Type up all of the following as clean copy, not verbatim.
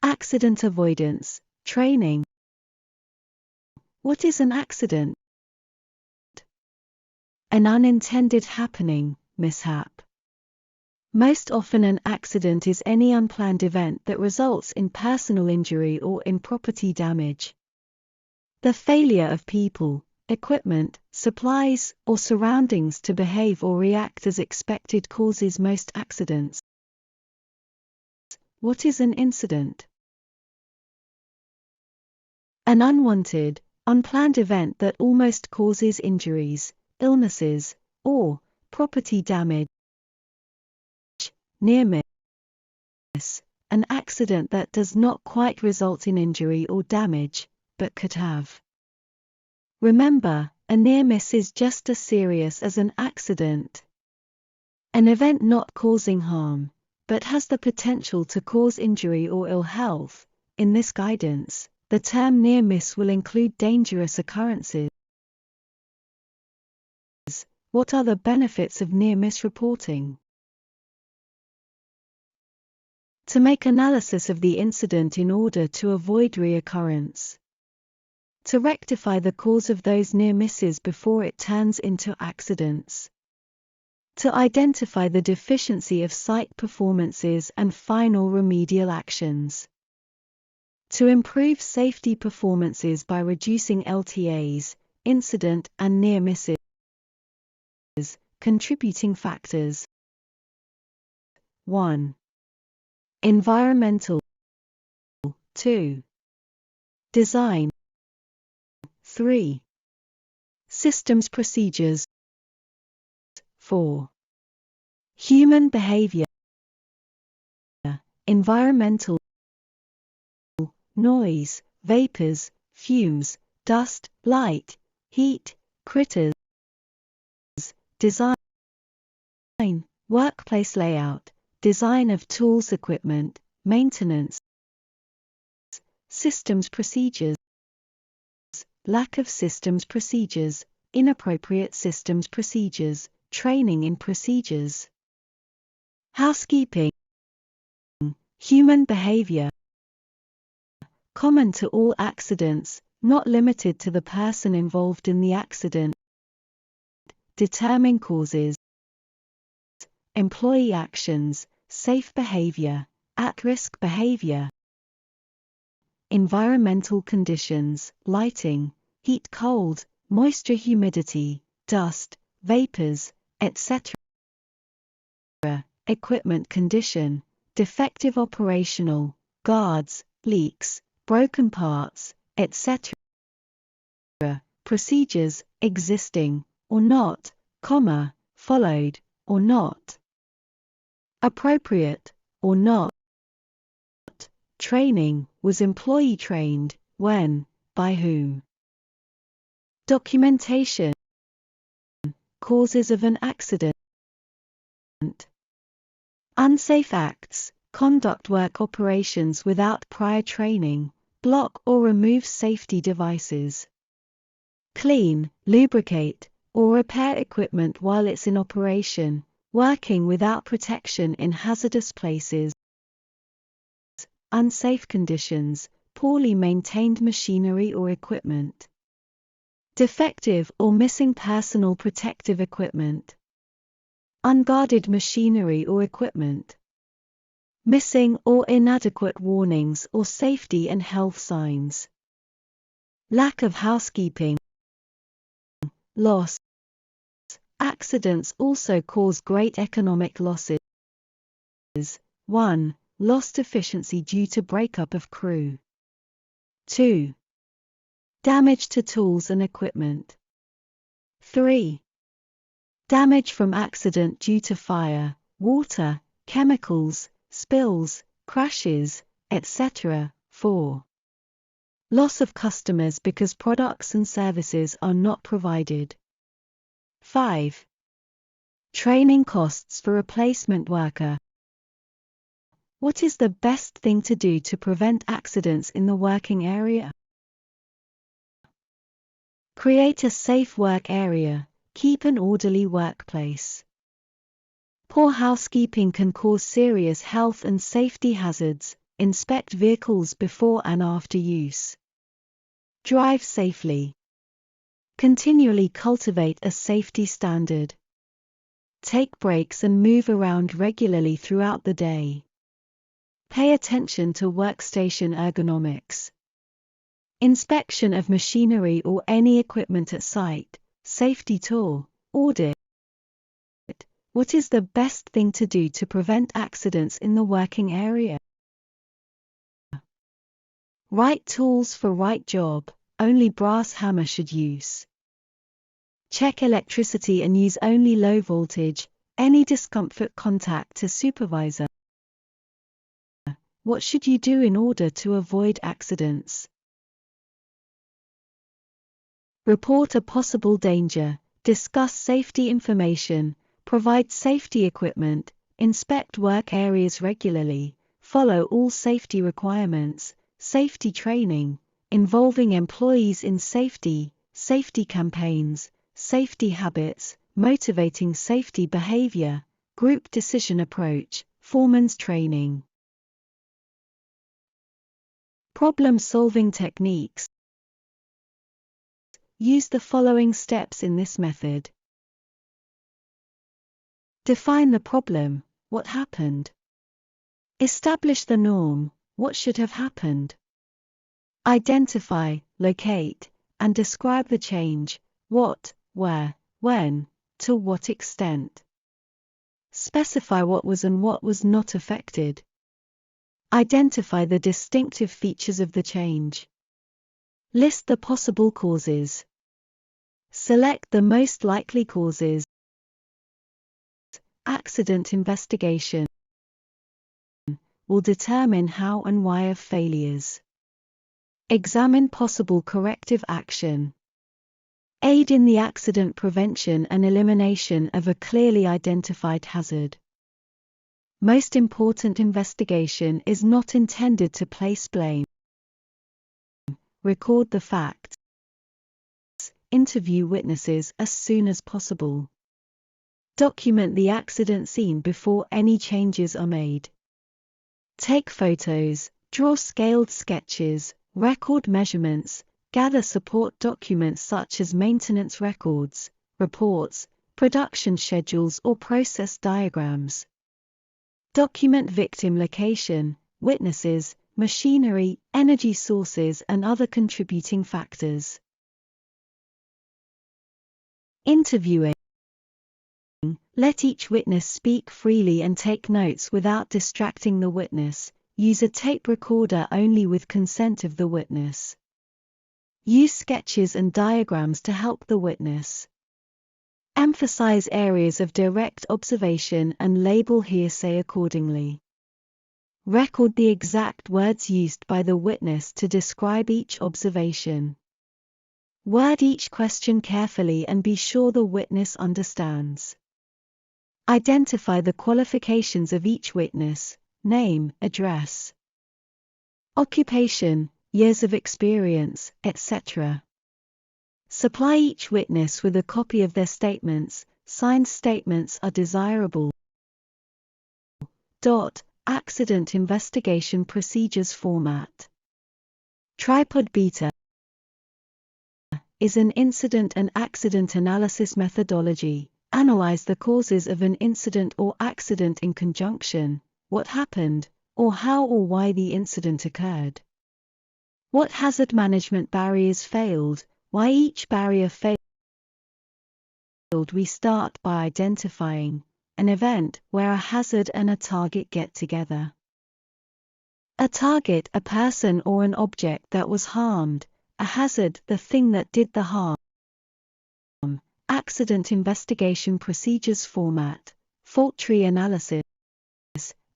Accident avoidance training. What is an accident? An unintended happening, mishap. Most often an accident is any unplanned event that results in personal injury or in property damage. The failure of people, equipment, supplies, or surroundings to behave or react as expected causes most accidents. What is an incident? An unwanted, unplanned event that almost causes injuries, illnesses, or property damage. Near miss, an accident that does not quite result in injury or damage, but could have. Remember, a near miss is just as serious as an accident. An event not causing harm, but has the potential to cause injury or ill health. In this guidance, the term near miss will include dangerous occurrences. What are the benefits of near miss reporting? To make analysis of the incident in order to avoid reoccurrence. To rectify the cause of those near misses before it turns into accidents. To identify the deficiency of site performances and final remedial actions. To improve safety performances by reducing LTAs, incident and near misses. Contributing factors. 1. Environmental. 2. Design. 3. Systems procedures. 4. Human behavior. Environmental. Noise, vapors, fumes, dust, light, heat, critters. Design. Workplace layout, design of tools, equipment, maintenance. Systems procedures. Lack of systems procedures, inappropriate systems procedures, training in procedures. Housekeeping. Human behavior. Common to all accidents, not limited to the person involved in the accident. Determine causes. Employee actions, safe behavior, at-risk behavior. Environmental conditions, lighting, heat, cold, moisture, humidity, dust, vapors, etc. Equipment condition, defective operational, guards, leaks, broken parts, etc. Procedures, existing, or not, followed, or not. Appropriate, or not. Training, was employee trained, when, by whom. Documentation. Causes of an accident. Unsafe acts, conduct work operations without prior training, block or remove safety devices. Clean, lubricate, or repair equipment while it's in operation, working without protection in hazardous places. Unsafe conditions, poorly maintained machinery or equipment. Defective or missing personal protective equipment. Unguarded machinery or equipment. Missing or inadequate warnings or safety and health signs. Lack of housekeeping. Loss. Accidents also cause great economic losses. 1. Lost efficiency due to breakup of crew. 2. Damage to tools and equipment. 3. Damage from accident due to fire, water, chemicals, spills, crashes, etc. 4. Loss of customers because products and services are not provided. 5. Training costs for replacement worker. What is the best thing to do to prevent accidents in the working area? Create a safe work area, keep an orderly workplace. Poor housekeeping can cause serious health and safety hazards, Inspect vehicles before and after use. Drive safely. Continually cultivate a safety standard. Take breaks and move around regularly throughout the day. Pay attention to workstation ergonomics. Inspection of machinery or any equipment at site. Safety tour. Audit. What is the best thing to do to prevent accidents in the working area? Right tools for right job. Only brass hammer should use. Check electricity and use only low voltage. Any discomfort, contact to supervisor. What should you do in order to avoid accidents? Report a possible danger. Discuss safety information. Provide safety equipment. Inspect work areas regularly. Follow all safety requirements. Safety training, involving employees in safety, safety campaigns, safety habits, motivating safety behavior, group decision approach, foreman's training. Problem-solving techniques. Use the following steps in this method. Define the problem. What happened? Establish the norm. What should have happened? Identify, locate, and describe the change. What, where, when, to what extent. Specify what was and what was not affected. Identify the distinctive features of the change. List the possible causes. Select the most likely causes. Accident investigation will determine how and why of failures. Examine possible corrective action. Aid in the accident prevention and elimination of a clearly identified hazard. Most important, investigation is not intended to place blame. Record the facts. Interview witnesses as soon as possible. Document the accident scene before any changes are made. Take photos, draw scaled sketches, record measurements, gather support documents such as maintenance records, reports, production schedules or process diagrams. Document victim location, witnesses, machinery, energy sources and other contributing factors. Interviewing. Let each witness speak freely and take notes without distracting the witness. Use a tape recorder only with consent of the witness. Use sketches and diagrams to help the witness. Emphasize areas of direct observation and label hearsay accordingly. Record the exact words used by the witness to describe each observation. Word each question carefully and be sure the witness understands. Identify the qualifications of each witness, name, address, occupation, years of experience, etc. Supply each witness with a copy of their statements. Signed statements are desirable. Accident investigation procedures format. Tripod Beta is an incident and accident analysis methodology. Analyze the causes of an incident or accident in conjunction, what happened, or how or why the incident occurred. What hazard management barriers failed, why each barrier failed. We start by identifying an event where a hazard and a target get together. A target, a person or an object that was harmed. A hazard, the thing that did the harm. Accident investigation procedures format. Fault tree analysis.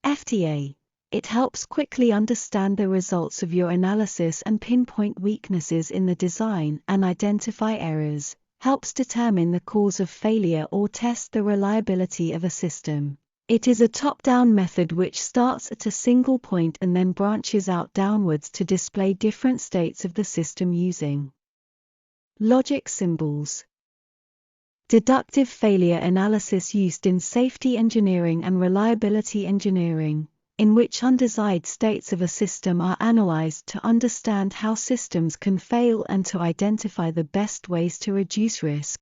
FTA. It helps quickly understand the results of your analysis and pinpoint weaknesses in the design and identify errors. Helps determine the cause of failure or test the reliability of a system. It is a top-down method which starts at a single point and then branches out downwards to display different states of the system using logic symbols. Deductive failure analysis used in safety engineering and reliability engineering. in which undesired states of a system are analyzed to understand how systems can fail and to identify the best ways to reduce risk.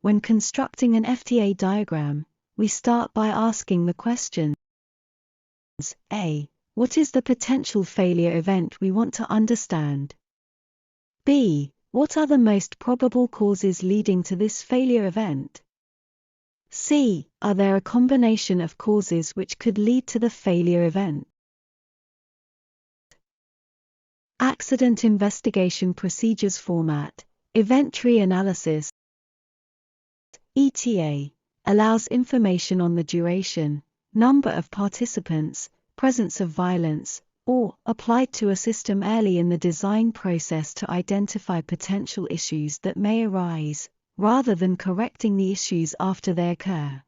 When constructing an FTA diagram, we start by asking the questions: A. What is the potential failure event we want to understand? B. What are the most probable causes leading to this failure event? C. Are there a combination of causes which could lead to the failure event? Accident investigation procedures format. Event tree analysis ETA allows information on the duration, number of participants, presence of violence, or applied to a system early in the design process to identify potential issues that may arise, rather than correcting the issues after they occur.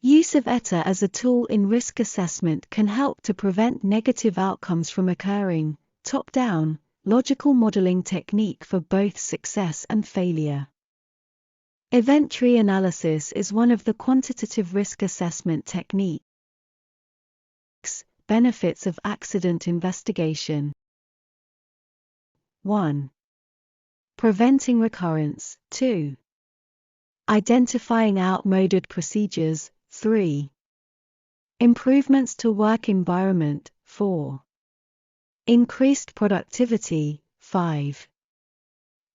Use of ETA as a tool in risk assessment can help to prevent negative outcomes from occurring. Top-down, logical modeling technique for both success and failure. Event tree analysis is one of the quantitative risk assessment techniques. Benefits of accident investigation. 1. Preventing recurrence. 2. Identifying outmoded procedures. 3. Improvements to work environment. 4. Increased productivity. 5.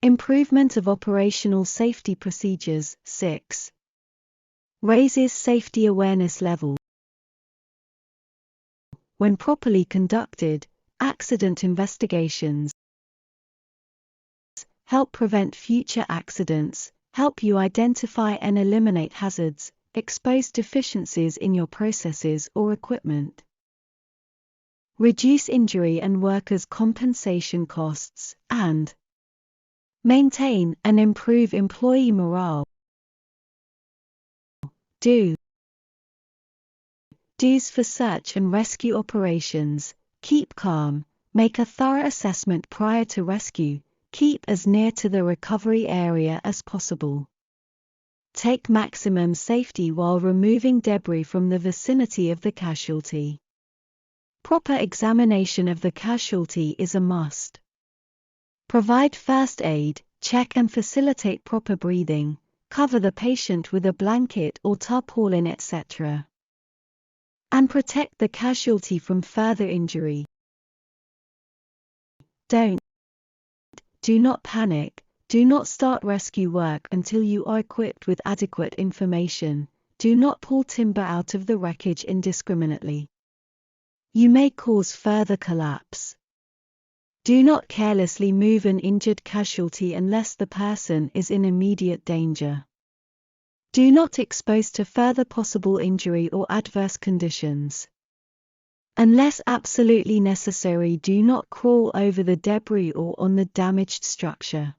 Improvement of operational safety procedures. 6. Raises safety awareness level. When properly conducted, accident investigations help prevent future accidents, help you identify and eliminate hazards, expose deficiencies in your processes or equipment, reduce injury and workers' compensation costs, and maintain and improve employee morale. Do's for search and rescue operations. Keep calm, make a thorough assessment prior to rescue, keep as near to the recovery area as possible. Take maximum safety while removing debris from the vicinity of the casualty. Proper examination of the casualty is a must. Provide first aid, check and facilitate proper breathing, cover the patient with a blanket or tarpaulin, etc. And protect the casualty from further injury. Do not panic. Do not start rescue work until you are equipped with adequate information. Do not pull timber out of the wreckage indiscriminately. You may cause further collapse. Do not carelessly move an injured casualty unless the person is in immediate danger. Do not expose to further possible injury or adverse conditions. Unless absolutely necessary, do not crawl over the debris or on the damaged structure.